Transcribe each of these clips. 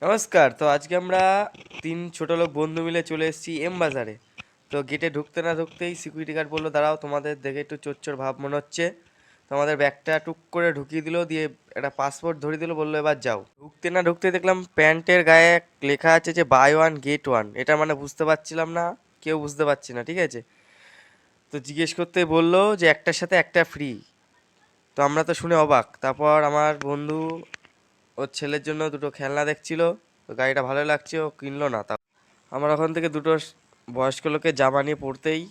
নমস্কার। তো আজকে আমরা তিন ছোট লোক বন্ধু মিলে চলে এসেছি এম বাজারে। তো গেটে ঢুকতে না ঢুকতেই সিকিউরিটি গার্ড বললো, দাঁড়াও, তোমাদের দেখে একটু চোর ভাব মনে হচ্ছে। তো আমাদের ব্যাগটা টুক করে ঢুকিয়ে দিল, দিয়ে একটা পাসপোর্ট ধরিয়ে দিল, বললো এবার যাও। ঢুকতে না ঢুকতে দেখলাম প্যান্টের গায়ে লেখা আছে যে বাই ওয়ান গেট ওয়ান। এটা মানে বুঝতে পারছিলাম না, কেউ বুঝতে পারছি না, ঠিক আছে। তো জিজ্ঞেস করতে বললো যে একটার সাথে একটা ফ্রি। তো আমরা তো শুনে অবাক। তারপর আমার বন্ধু ওর ছেলের জন্য দুটো খেলনা দেখছিল, তো গাড়িটা ভালো লাগছে, ও কিনলো না। তা আমার ওখান থেকে দুটো বয়স্ক লোকের জামা নিয়ে পড়তেই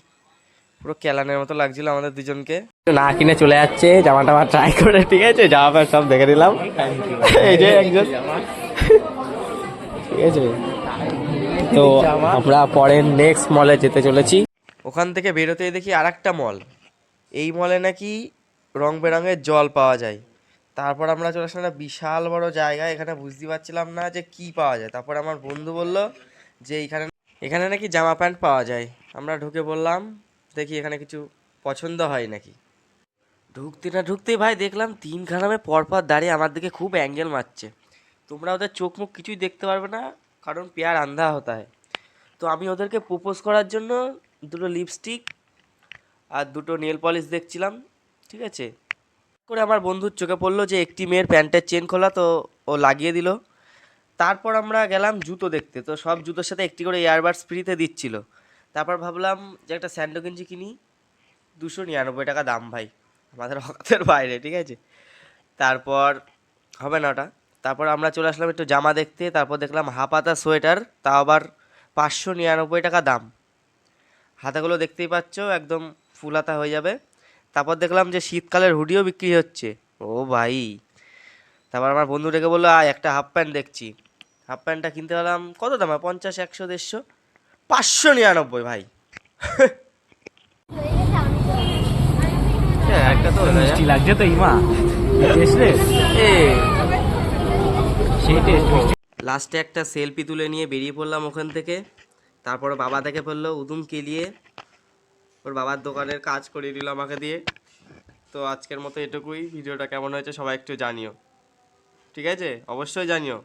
পুরো কেলানের মতো লাগছিল আমাদের দুজনকে। না কিনে চলে যাচ্ছে, জামা টামা ট্রাই করে, ঠিক আছে, জামা প্যান্ট সব দেখে দিলাম। এই যে একজন, ঠিক আছে। তো আমরা পরের নেক্সট মলে যেতে চলেছি। ওখান থেকে বেরোতেই দেখি আর একটা মল। এই মলে নাকি রং বেরঙের জল পাওয়া যায়। তারপর আমরা চলে আসলাম একটা বিশাল বড় জায়গা, এখানে বুঝতে পারছিলাম না যে কি পাওয়া যায়। তারপর আমার বন্ধু বলল যে এখানে এখানে নাকি জামা প্যান্ট পাওয়া যায়। আমরা ঢুকে বললাম দেখি এখানে কিছু পছন্দ হয় নাকি। ঢুকতে না ঢুকতেই ভাই দেখলাম তিন খানামে পরপর দাঁড়িয়ে আমার দিকে খুব অ্যাঙ্গেল মারছে। তোমরা ওদের চোখ মুখ কিছুই দেখতে পারবে না, কারণ পেয়ার আন্ধা হতা হয়। তো আমি ওদেরকে প্রপোজ করার জন্য দুটো লিপস্টিক আর দুটো নেল পলিশ দেখছিলাম, ঠিক আছে। করে আমার বন্ধুর চোখে পড়লো যে একটি মেয়ের প্যান্টের চেন খোলা, তো ও লাগিয়ে দিল। তারপর আমরা গেলাম জুতো দেখতে, তো সব জুতোর সাথে একটি করে ইয়ারবাডস ফ্রিতে দিচ্ছিল। তারপর ভাবলাম যে একটা স্যান্ডো গেঞ্জি কিনি, 299 টাকা দাম ভাই, আমাদের অকাতের বাইরে, ঠিক আছে। তারপর হবে না ওটা। তারপর আমরা চলে আসলাম একটু জামা দেখতে, তারপর দেখলাম হাফাতা সোয়েটার, তা আবার 599 টাকা দাম। হাতাগুলো দেখতেই পাচ্ছ, একদম ফুল হাতা হয়ে যাবে। তারপর দেখলাম যে শীতকালের হুডিও বিক্রি হচ্ছে। ও ভাই! তারপর আমার বন্ধু ডেকে বললো, আয় একটা হাফ প্যান্ট দেখছি। হাফ প্যান্টটা কিনতে পারলাম কত দামে, 50, 100, 150, 599 ভাই। একটা তো মিষ্টি লাগছে তো ইমা, এ সেই টেস্ট মিষ্টি। লাস্টে একটা সেলফি তুলে নিয়ে বেরিয়ে পড়লাম ওখান থেকে। তারপর বাবা দেখে ফেললো উদুম কেলিয়ে, ওর বাবার দোকানের কাজ করিয়ে দিল আমাকে দিয়ে। তো আজকের মতো এটুকুই। ভিডিওটা কেমন হয়েছে সবাই একটু জানিও, ঠিক আছে, অবশ্যই জানিও।